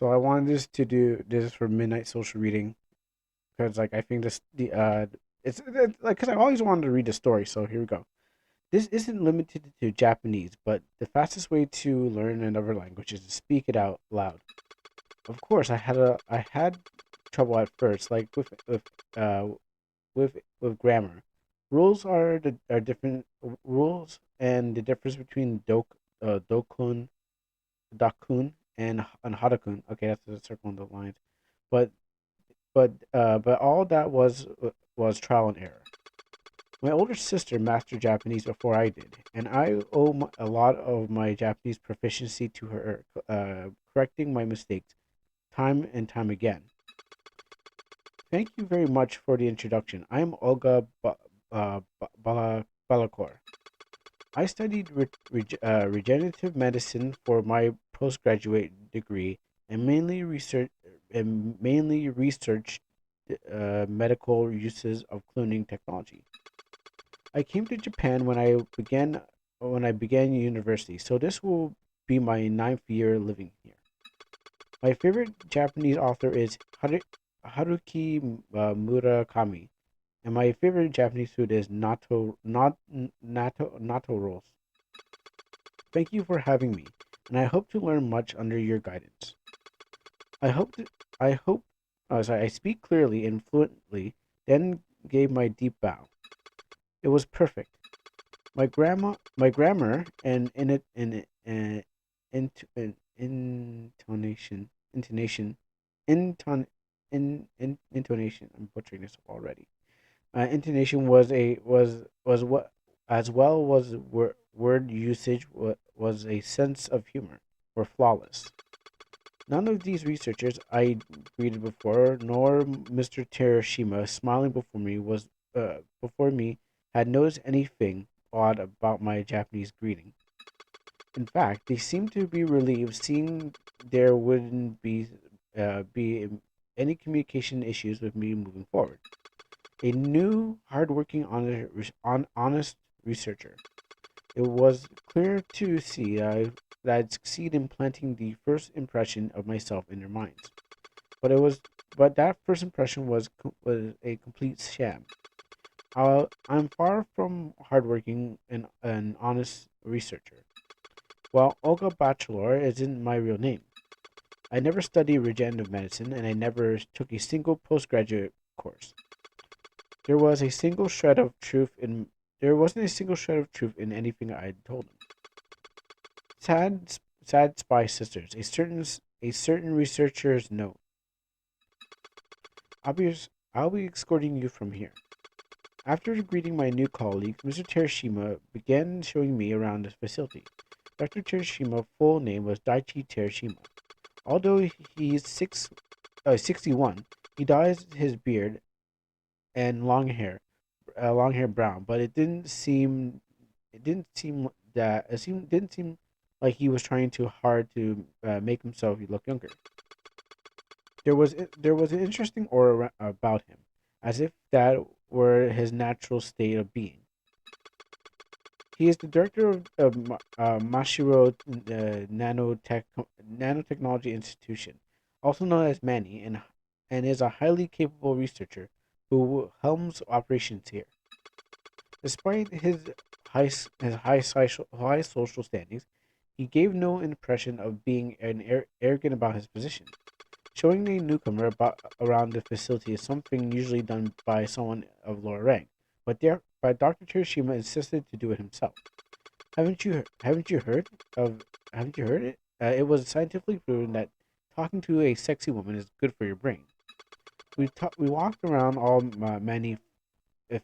So I wanted this to do this for midnight social reading because like I think this the it's like because I always wanted to read the story. So here we go. This isn't limited to Japanese, but the fastest way to learn another language is to speak it out loud. Of course, I had trouble at first, like uh with grammar. Rules are different rules, and the difference between dokun, dakun, and harakun. Okay, that's the circle in the lines. But but all that was trial and error. My older sister mastered Japanese before I did, and I owe a lot of my Japanese proficiency to her, correcting my mistakes time and time again. Thank you very much for the introduction. I'm Olga Balakor. I studied regenerative medicine for my postgraduate degree and mainly researched medical uses of cloning technology. I came to Japan when I began university, so this will be my ninth year living here. My favorite Japanese author is Haruki Murakami, and my favorite Japanese food is natto rolls. Thank you for having me, and I hope to learn much under your guidance. I hope to, I hope I speak clearly and fluently, then gave my deep bow. It was perfect. My grammar and intonation, intonation. I'm butchering this already. Intonation was what as well was word usage was a sense of humor were flawless. None of these researchers I greeted before, nor Mr. Terashima smiling before me had noticed anything odd about my Japanese greeting. In fact, they seemed to be relieved seeing there wouldn't be any communication issues with me moving forward. A new, hardworking, honest researcher. It was clear to see that I'd succeed in planting the first impression of myself in their minds. But but that first impression was a complete sham. I'm far from hardworking and an honest researcher. While Olga Bachelor isn't my real name. I never studied regenerative medicine, and I never took a single postgraduate course. There was a single shred of truth in there wasn't a single shred of truth in anything I'd told him. Sad spy sisters. A certain researcher's note. I'll be I'll be escorting you from here. After greeting my new colleagues, Mr. Terashima began showing me around the facility. Dr. Tereshima's full name was Daichi Terashima. Although he's 61, he dyes his beard and long hair brown, but it didn't seem like he was trying too hard to make himself look younger. There was an interesting aura about him, as if that were his natural state of being. He is the director of Mashiro Nanotechnology Institution, also known as Manny, and is a highly capable researcher who helms operations here. Despite his high social standings, he gave no impression of being arrogant about his position. Showing a newcomer around the facility is something usually done by someone of lower rank, but Dr. Terashima insisted to do it himself. Haven't you heard it? It was scientifically proven that talking to a sexy woman is good for your brain. We walked around all many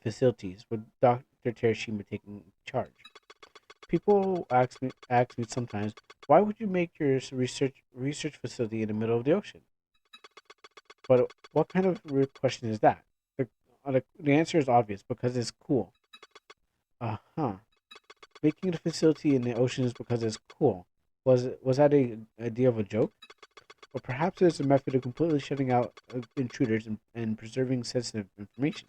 facilities with Dr. Terashima taking charge. People ask me sometimes, why would you make your research facility in the middle of the ocean? But what kind of rude question is that? The answer is obvious because it's cool. Uh huh. Making the facility in the ocean is because it's cool. Was that a idea of a joke? Or perhaps it's a method of completely shutting out intruders and preserving sensitive information.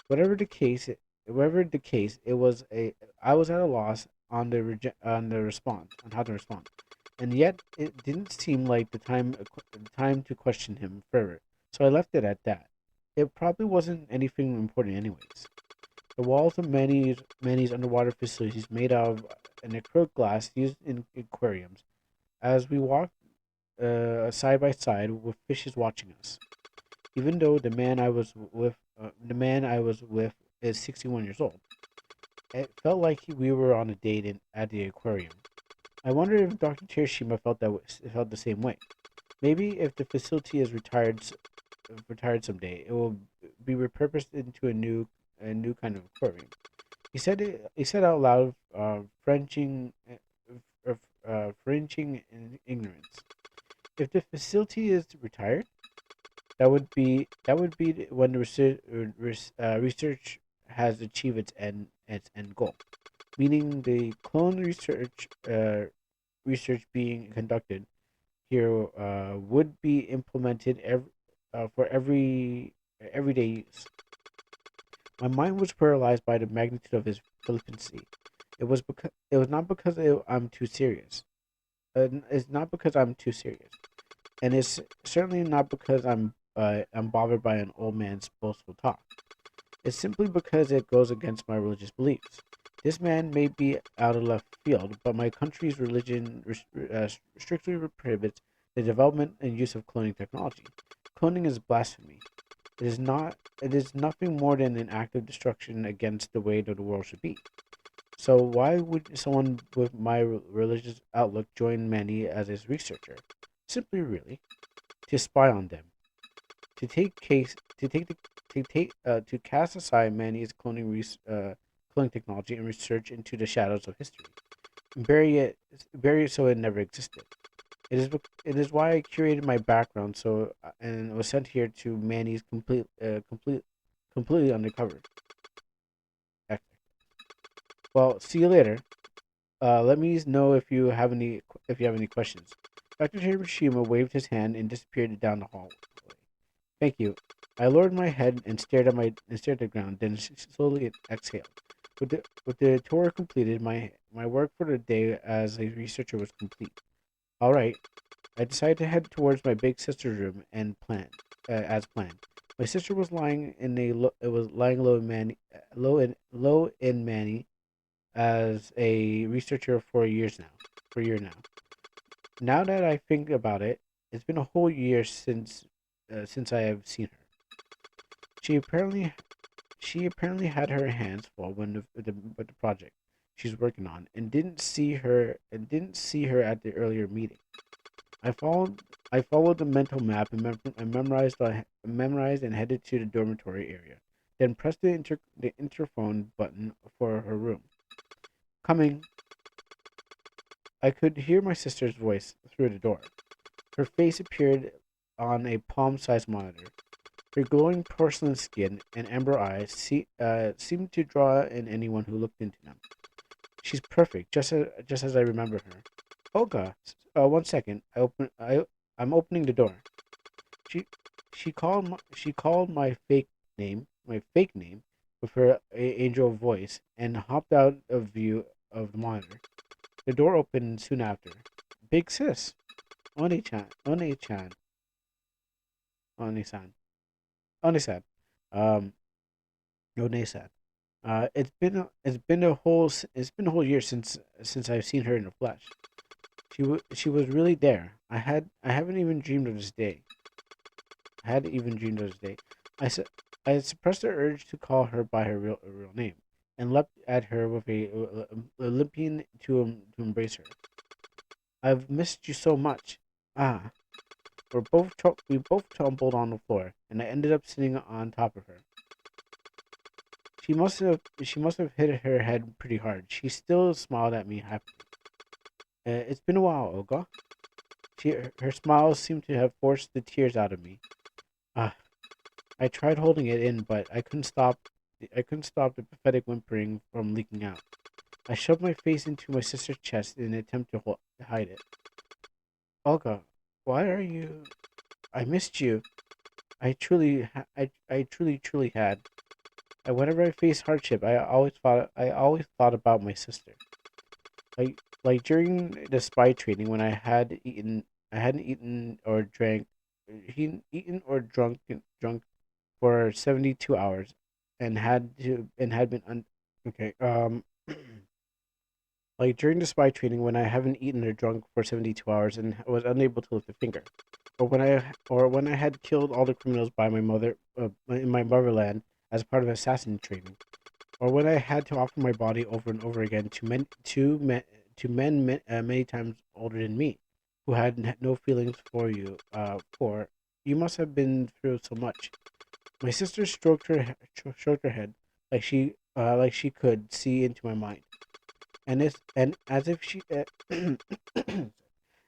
Whatever the case, whatever the case, it was a I was at a loss on the response on how to respond. and yet it didn't seem like the time to question him further. So I left it at that. It probably wasn't anything important, anyways. The walls of many's underwater facilities made out of an acrylic glass used in aquariums. As we walked side by side with fishes watching us, even though the man I was with is 61 years old. It felt like we were on a date at the aquarium. I wonder if Dr. Terashima felt the same way. Maybe if the facility is retired someday, it will be repurposed into a new kind of aquarium. He said out loud, fringing in ignorance. If the facility is retired, that would be when the research has achieved its end goal, meaning the clone research being conducted here would be implemented for everyday use. My mind was paralyzed by the magnitude of his flippancy. It was not because I'm too serious. It's not because I'm too serious, and it's certainly not because I'm bothered by an old man's boastful talk. It's simply because it goes against my religious beliefs. This man may be out of left field, but my country's religion strictly prohibits the development and use of cloning technology. Cloning is blasphemy. It is not. It is nothing more than an act of destruction against the way that the world should be. So why would someone with my religious outlook join Manny as his researcher? Simply, really, to spy on them, to take case, to cast aside Manny's cloning technology and research into the shadows of history, and bury it so it never existed. It is why I curated my background and was sent here to Manny's completely undercover. Well, see you later. Let me know if you have any questions. Dr. Hiroshima waved his hand and disappeared down the hallway. Thank you. I lowered my head and stared at the ground, then slowly exhaled. With the tour completed, my work for the day as a researcher was complete. All right, I decided to head towards my big sister's room and as planned. My sister was lying in a lo- it was lying low in Manny as a researcher for a year now. Now that I think about it, it's been a whole year since I have seen her. She apparently she apparently had her hands full with the project she's working on and didn't see her at the earlier meeting. I followed the mental map and memorized and headed to the dormitory area. Then pressed the interphone button for her room. Coming, I could hear my sister's voice through the door. Her face appeared on a palm-sized monitor. Her glowing porcelain skin and amber eyes seemed to draw in anyone who looked into them. She's perfect, just as I remember her. Olga, one second. I'm opening the door. She she called my fake name, with her angel voice, and hopped out of view of the monitor. The door opened soon after. Big sis, Oni-chan, Oni-san, Oni-san, um, One-san. It's been a whole year since I've seen her in the flesh. She was really there. I haven't even dreamed of this day. I hadn't even dreamed of this day. I su- I suppressed the urge to call her by her real name, and leapt at her with a limping to embrace her. I've missed you so much. Ah, we both tumbled on the floor, and I ended up sitting on top of her. She must have hit her head pretty hard. She still smiled at me happily. It's been a while, Olga. Her smile seemed to have forced the tears out of me. Ah, I tried holding it in, but I couldn't stop the pathetic whimpering from leaking out. I shoved my face into my sister's chest in an attempt to hide it. Olga, why are you? I missed you. I truly had. And whenever I faced hardship, I always thought about my sister. Like during the spy training, when I hadn't eaten or eaten or drunk for 72 hours, and had been okay. Like during the spy training, when I haven't eaten or drunk for 72 hours and was unable to lift a finger, or when I had killed all the criminals by my mother in my motherland as part of assassin training, or when I had to offer my body over and over again to many times older than me, who had no feelings for you. For you must have been through so much. My sister stroked her head like she could see into my mind, and as if she and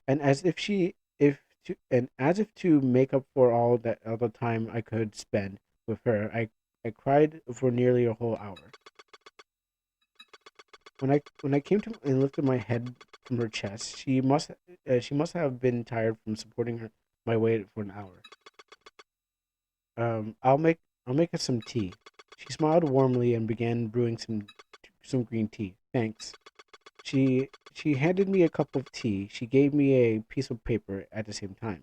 as if she if to and as if to make up for all the time I could spend with her, I cried for nearly a whole hour. When I came to and lifted my head from her chest, she must have been tired from supporting my weight for an hour. Um, I'll make I'll make us some tea. She smiled warmly and began brewing some green tea. Thanks. She handed me a cup of tea. She gave me a piece of paper at the same time.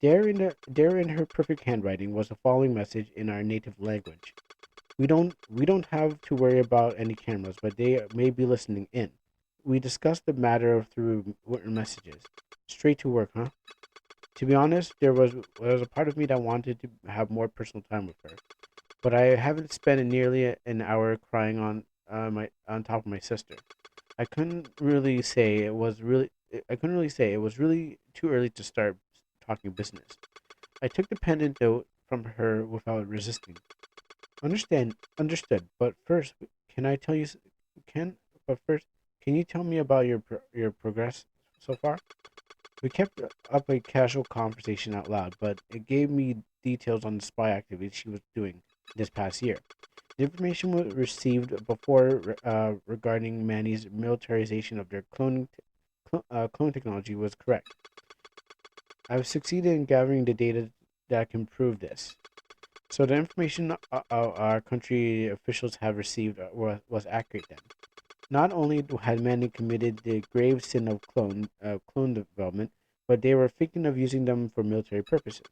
There in her perfect handwriting was the following message in our native language. We don't have to worry about any cameras, but they may be listening in. We discussed the matter through written messages. Straight to work, huh? To be honest, there was a part of me that wanted to have more personal time with her, but I haven't spent nearly an hour crying on top of my sister. I couldn't really say it was really too early to start talking business. I took the pen and note from her without resisting. Understood. Can I tell you? Can but first, can you tell me about your progress so far? We kept up a casual conversation out loud, but it gave me details on the spy activities she was doing this past year. The information we received before regarding Manny's militarization of their clone technology was correct. I've succeeded in gathering the data that can prove this. So the information our country officials have received was accurate then. Not only had Manny committed the grave sin of clone development, but they were thinking of using them for military purposes.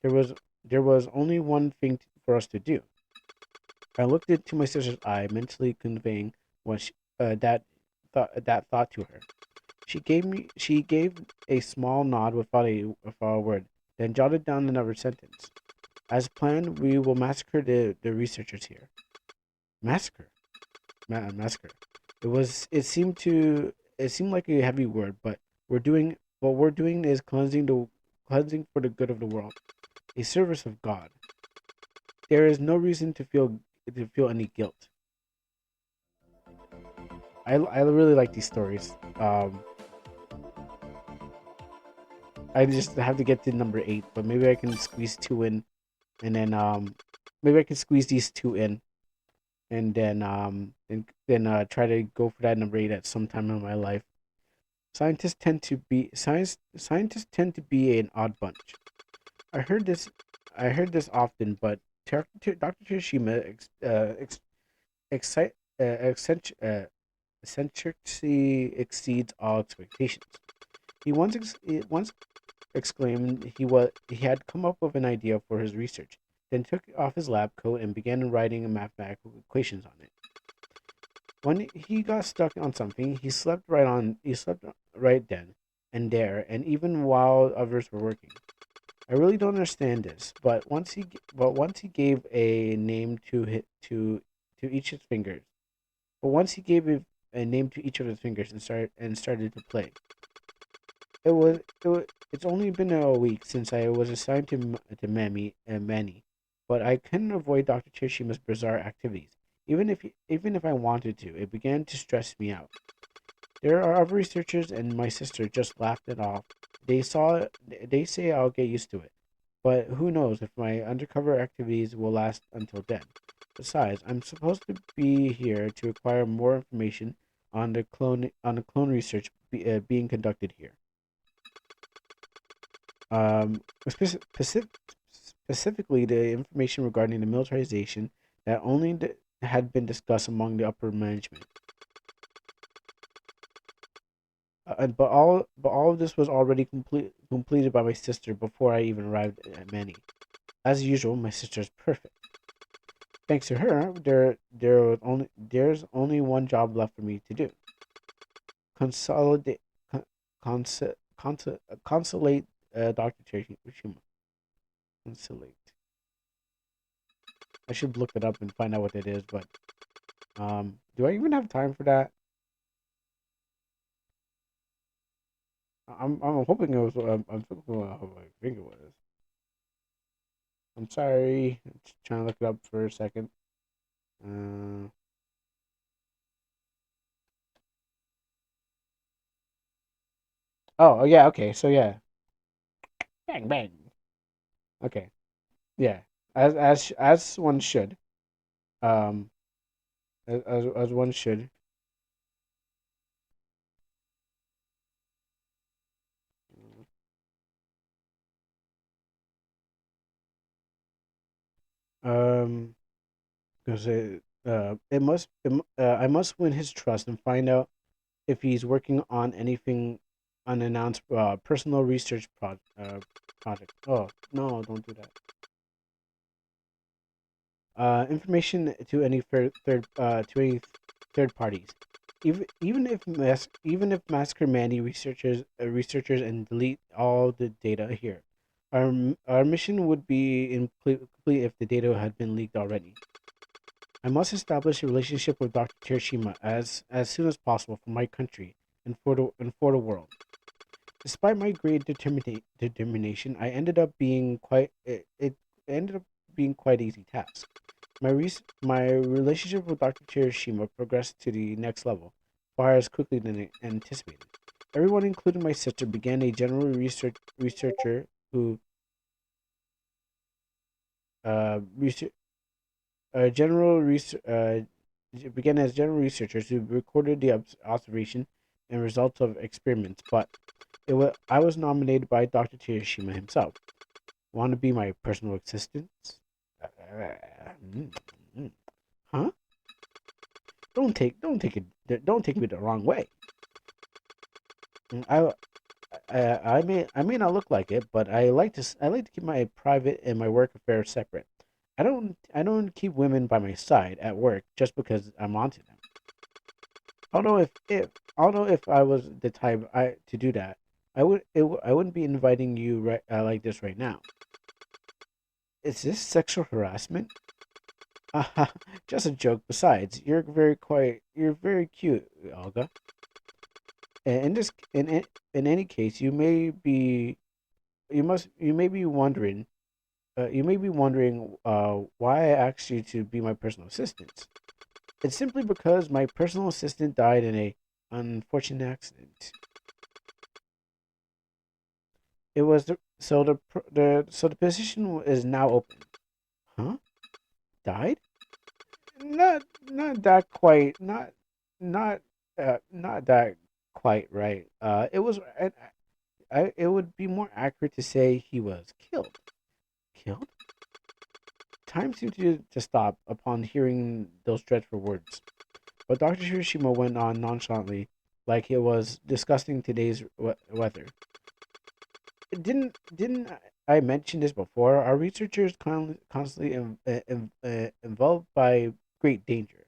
There was there was only one thing for us to do. I looked into my sister's eye, mentally conveying what that thought to her. She gave a small nod without a word, then jotted down another sentence. As planned, we will massacre the researchers here. Massacre, massacre. It seemed like a heavy word, but what we're doing is cleansing for the good of the world, a service of God. There is no reason to feel any guilt. I really like these stories. I just have to get to number 8, but maybe I can squeeze two in, and then maybe I can squeeze these two in, and then try to go for that number 8 at some time in my life. Scientists tend to be an odd bunch. I heard this I heard this often, but Dr. Tsushima excite, eccentric, eccentricity exceeds all expectations. He once exclaimed he had come up with an idea for his research, then took off his lab coat and began writing mathematical equations on it. When he got stuck on something, he slept right then and there, and even while others were working. I really don't understand this, but once he gave a name to each of his fingers. But once he gave a name to each of his fingers and started to play. It's only been a week since I was assigned to Manny, but I couldn't avoid Dr. Chishima's bizarre activities. Even if I wanted to, it began to stress me out. There are other researchers, and my sister just laughed it off. They say I'll get used to it, but who knows if my undercover activities will last until then. Besides, I'm supposed to be here to acquire more information on the clone research being conducted here. Um, specifically, the information regarding the militarization that had been discussed among the upper management. but all of this was already completed by my sister before I even arrived at Manny. As usual, my sister is perfect. Thanks to her, there's only one job left for me to do: consolidate, consolate Doctor Tereshima. Consolate. I should look it up and find out what it is, but do I even have time for that? I'm hoping it was. I'm thinking what I think it was. I'm sorry. I'm just trying to look it up for a second. Uh, oh yeah. Okay. So yeah. Bang bang. Okay. Yeah. As one should. Um. As one should. Um. Because I must win his trust and find out if he's working on anything unannounced personal research project. Oh no! Don't do that. Information to any third parties. Even if Massacre Mandy researchers and delete all the data here. Our mission would be incomplete if the data had been leaked already. I must establish a relationship with Dr. Terashima as soon as possible for my country and for the world. Despite my great determination, I ended up being quite it ended up being quite easy task. My relationship with Dr. Terashima progressed to the next level, far as quickly than anticipated. Everyone, including my sister, began a general researcher who research general research began as general researchers who recorded the observation and results of experiments. But I was nominated by Dr. Terashima himself. Want to be my personal assistant? Mm, mm. Huh? Don't take me the wrong way. Mm, I may not look like it, but I like to keep my private and my work affairs separate. I don't keep women by my side at work just because I'm onto them. Although if I was the type to do that, I wouldn't be inviting you like this right now. Is this sexual harassment? Just a joke. Besides, you're very cute, Olga. In this in any case, you may be wondering why I asked you to be my personal assistant. It's simply because my personal assistant died in a unfortunate accident. It was the position is now open. Huh? Died? Not that quite. Not not that quite right. It was. It would be more accurate to say he was killed. Killed? Time seemed to stop upon hearing those dreadful words. But Dr. Hiroshima went on nonchalantly, like it was discussing today's weather. Didn't I mention this before? Our researchers constantly involved by great danger.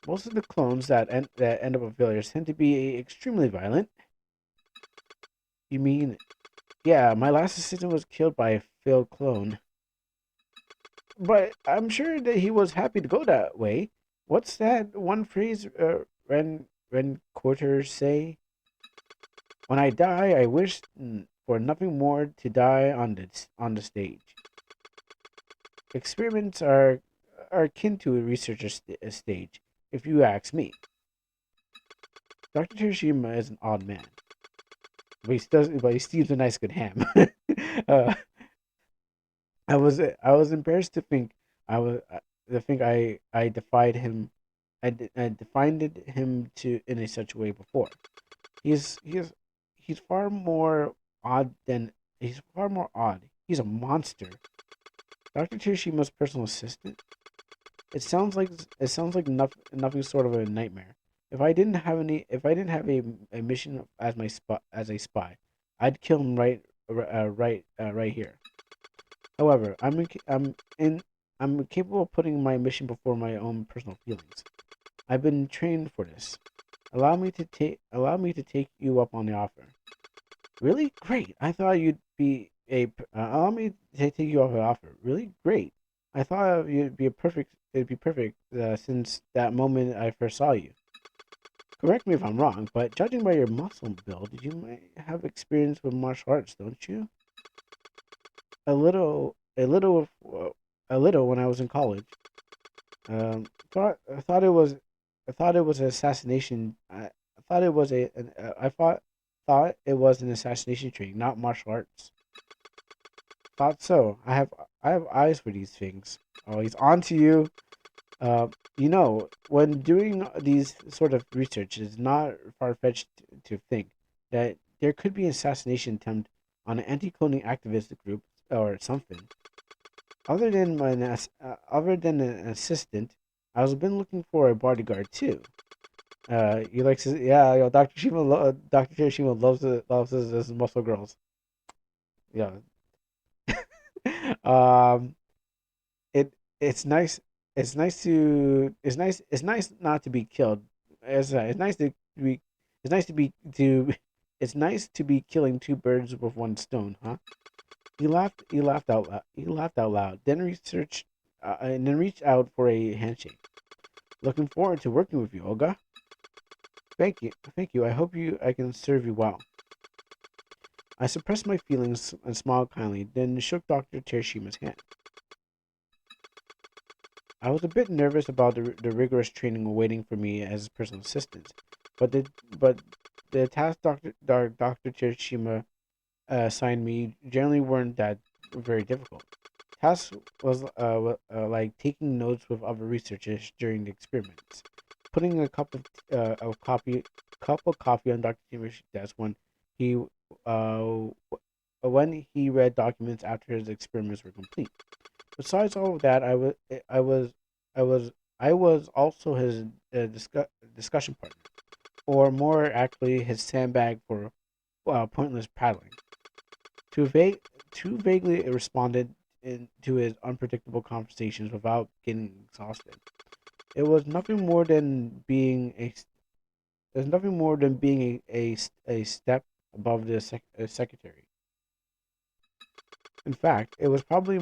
Most of the clones that end up with failures tend to be extremely violent. You mean, yeah, my last assistant was killed by a failed clone. But I'm sure that he was happy to go that way. What's that one phrase Ren quarters say? When I die, I wish for nothing more to die on the stage. Experiments are akin to a researcher's stage, if you ask me. Dr. Hiroshima is an odd man, but he seems a nice good ham. uh, I was embarrassed to think I was to think I defied him. I defined him to in a such way before. He's he's he's far more odd than he's far more odd. He's a monster. Dr. Tirishima's personal assistant. It sounds like nothing sort of a nightmare. If I didn't have a mission as my spy, I'd kill him right here. However, I'm capable of putting my mission before my own personal feelings. I've been trained for this. Allow me to take you up on the offer. Really? Great. I thought you'd be allow me to take you off the offer. Really? Great. I thought it'd be perfect since that moment I first saw you. Correct me if I'm wrong, but judging by your muscle build, you might have experience with martial arts, don't you? A little, a little when I was in college. I thought it was, I thought it was an assassination. I thought it was thought it was an assassination training, not martial arts. Thought so. I have eyes for these things. Oh, he's on to you. When doing these sort of research, it's not far fetched to think that there could be an assassination attempt on an anti-cloning activist group or something. Other than an assistant, I was been looking for a bodyguard too. You like to, yeah, Dr. Shima loves his muscle girls. Yeah. um, it's nice. It's nice not to be killed. It's nice to be. It's nice to be to. It's nice to be killing two birds with one stone, huh? He laughed. He laughed out loud. He laughed out loud. Then reached out for a handshake. Looking forward to working with you, Olga. Thank you. Thank you. I can serve you well. I suppressed my feelings and smiled kindly, then shook Dr. Tershima's hand. I was a bit nervous about the rigorous training awaiting for me as personal assistant, but but the tasks Dr. Tershima assigned me generally weren't that very difficult. Tasks was like taking notes with other researchers during the experiments, putting cup of coffee on Dr. Tershim's desk he uh, when he read documents after his experiments were complete. Besides all of that, I was, I was also his discussion partner, or more accurately, his sandbag for pointless paddling. Too vague, too vaguely responded to his unpredictable conversations without getting exhausted. It was nothing more than being a, There's nothing more than being a step above the secretary. In fact, it was probably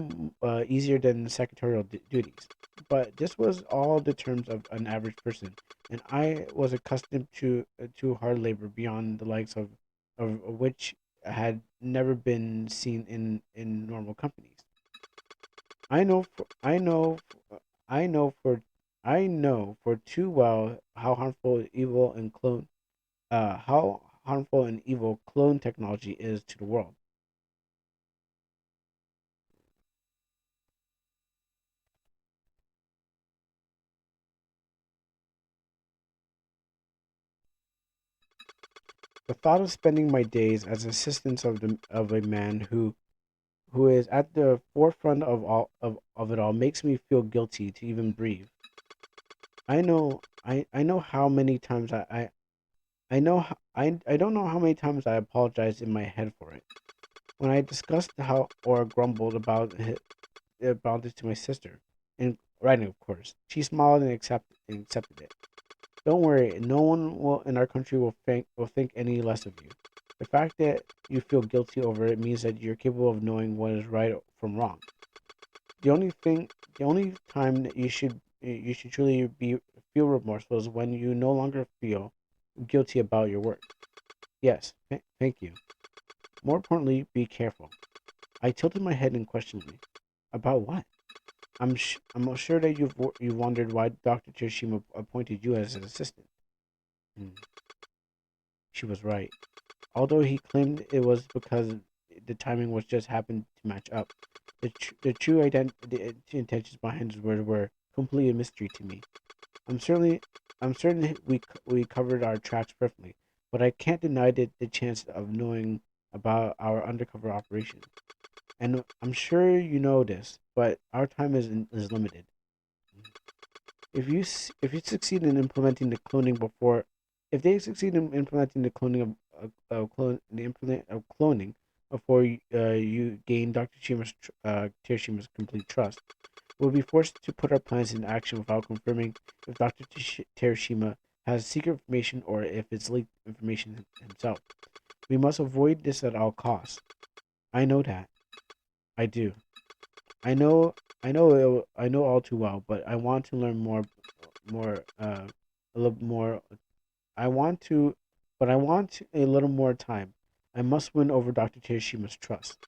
easier than secretarial duties. But this was all the terms of an average person, and I was accustomed to hard labor beyond the likes of which had never been seen in normal companies. I know, for, I know for, I know for too well how harmful and evil clone technology is to the world. The thought of spending my days as assistant of a man who is at the forefront of it all makes me feel guilty to even breathe. I know how many times I know I don't know how many times I apologized in my head for it. When I discussed how or grumbled about this to my sister, and writing of course, she smiled and accepted it. Don't worry, no one will in our country will think any less of you. The fact that you feel guilty over it means that you're capable of knowing what is right from wrong. The only thing, the only time that you should truly be feel remorseful is when you no longer feel guilty about your work. Yes, thank you. More importantly, be careful. I tilted my head and questioned me. About what? I'm sure that you've wondered why Dr. Tsushima appointed you as an assistant. Hmm. She was right. Although he claimed it was because the timing was just happened to match up, the intentions behind his words were completely a mystery to me. I'm certainly I'm certain we covered our tracks perfectly, but I can't deny the chance of knowing about our undercover operation. And I'm sure you know this, but our time is limited. If you succeed in implementing the cloning before, if they succeed in implementing the cloning of cloning before you gain Dr. Tirshima's complete trust, we'll be forced to put our plans in action without confirming if Dr. Terashima has secret information or if it's leaked information himself. We must avoid this at all costs. I know that. I do. I know. I know all too well, but I want to learn more, a little more. I want to, but I want a little more time. I must win over Dr. Terashima's trust.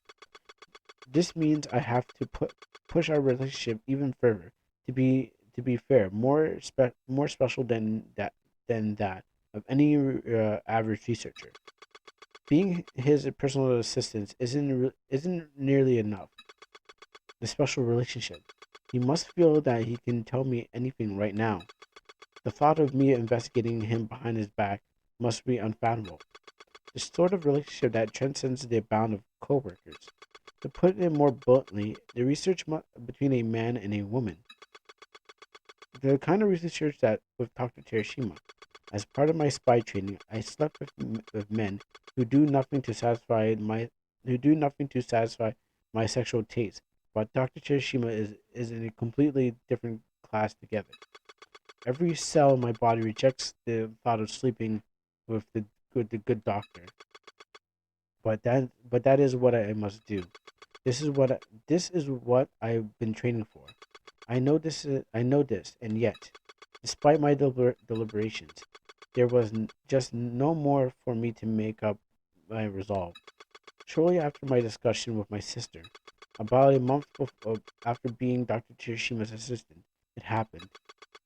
This means I have to push our relationship even further. To be fair, more special than that of any average researcher. Being his personal assistant isn't nearly enough. The special relationship. He must feel that he can tell me anything right now. The thought of me investigating him behind his back must be unfathomable. The sort of relationship that transcends the bound of co-workers. To put it more bluntly, the research between a man and a woman. The kind of research that with Dr. Terashima. As part of my spy training, I slept with men who do nothing to satisfy my sexual taste. But Dr. Terashima is in a completely different class together. Every cell in my body rejects the thought of sleeping with the good doctor. But that is what I must do. This is what I've been training for. I know this, and yet, despite my deliberations, there was just no more for me to make up my resolve. Shortly after my discussion with my sister, about a month after being Dr. Tirishima's assistant, it happened.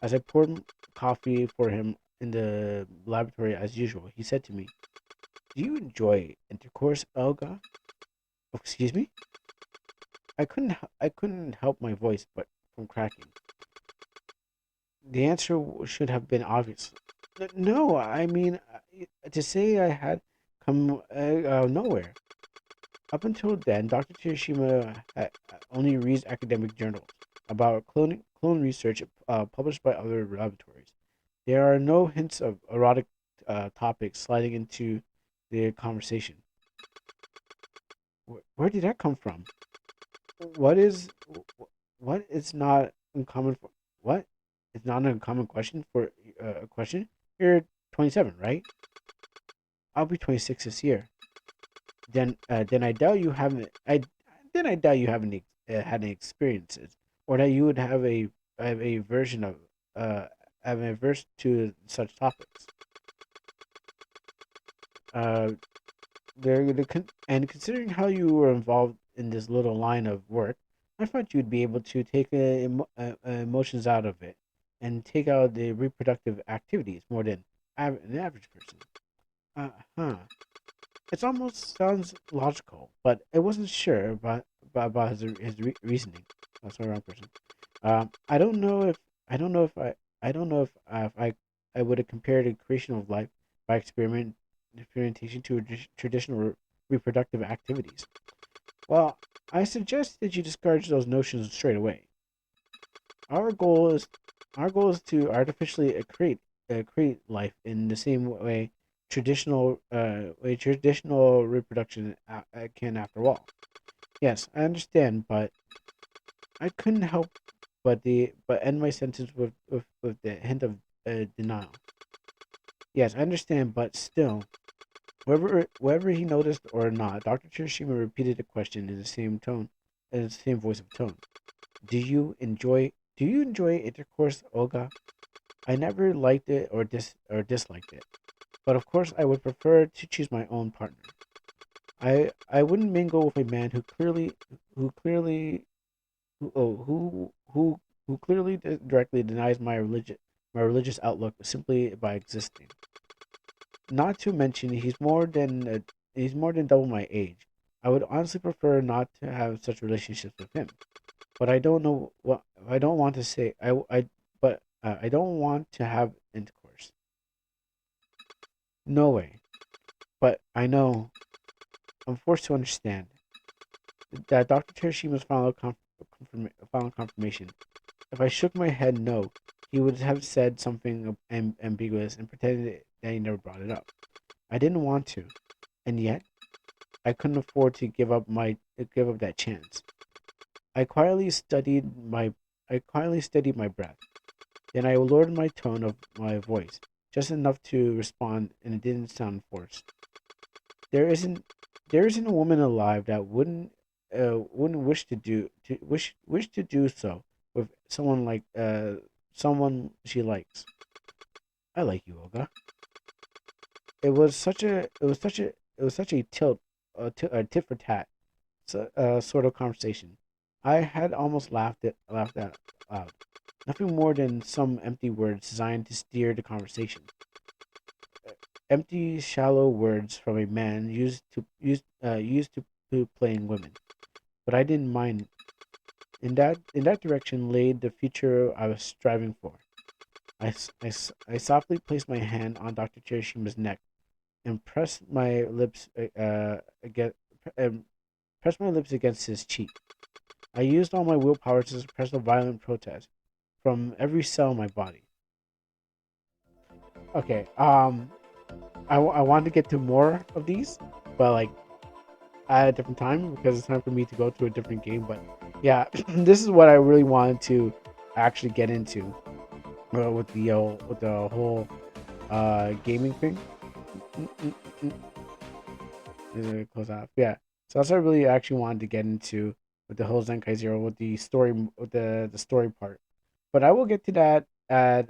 As I poured coffee for him in the laboratory as usual, he said to me, "Do you enjoy intercourse, Olga?" Excuse me? I couldn't help my voice but from cracking. The answer should have been obvious. No, I mean, to say I had come out of nowhere. Up until then, Dr. Kirishima had only reads academic journals about clone research published by other laboratories. There are no hints of erotic topics sliding into the conversation. Where did that come from? What is what is not uncommon for what? It's not an uncommon question for a question. You're 27, right? I'll be 26 this year. Then I doubt you haven't. I doubt you haven't had any experiences, or that you would have a version of uh have a verse to such topics. Uh, and considering how you were involved in this little line of work, I thought you'd be able to take emotions out of it and take out the reproductive activities more than an average person. Uh huh. It almost sounds logical, but I wasn't sure about his reasoning. Oh, sorry, wrong person. I don't know if I don't know if I don't know if I would have compared the creation of life by experimentation to traditional reproductive activities. Well, I suggest that you discourage those notions straight away. Our goal is our goal is to artificially create life in the same way traditional reproduction can after all. Yes, I understand, but I couldn't help but end my sentence with the hint of denial. Yes, I understand, but still, whether he noticed or not, Dr. Kirishima repeated the question in the same tone, in the same voice of tone. Do you enjoy intercourse, Olga? I never liked it or disliked it, but of course I would prefer to choose my own partner. I wouldn't mingle with a man who clearly who oh, who clearly directly denies my religious outlook simply by existing. Not to mention he's more than double my age. I would honestly prefer not to have such relationships with him. But I don't know what I don't want to say. I but I don't want to have intercourse. No way. But I know I'm forced to understand that Dr. Tereshima's final confirmation. If I shook my head no, he would have said something ambiguous and pretended that he never brought it up. I didn't want to, and yet I couldn't afford to give up that chance. I quietly studied my I quietly steadied my breath. Then I lowered my tone of my voice, just enough to respond, and it didn't sound forced. There isn't there isn't a woman alive that wouldn't wish to do so with someone she likes. I like you, Olga. It was such a a tit for tat sort of conversation. I had almost laughed out loud. Nothing more than some empty words designed to steer the conversation. Empty, shallow words from a man used to playing women. But I didn't mind. In that direction lay the future I was striving for. I softly placed my hand on Dr. Chirishima's neck and and pressed my lips against his cheek. I used all my willpower to suppress a violent protest from every cell in my body. Okay, I want to get to more of these, but like at a different time because it's time for me to go to a different game. But yeah, this is what I really wanted to actually get into with the whole gaming thing. Mm, mm, mm. Is it close off? Yeah. So that's what I really actually wanted to get into with the whole Zenkai Zero with the story with the story part. But I will get to that at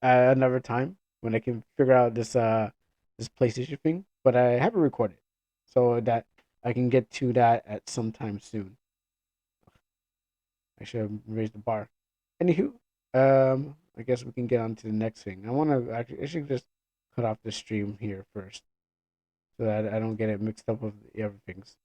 another time when I can figure out this PlayStation thing. But I haven't recorded, so that I can get to that at some time soon. I should have raised the bar. Anywho, I guess we can get on to the next thing. I should just cut off the stream here first so that I don't get it mixed up with the other things.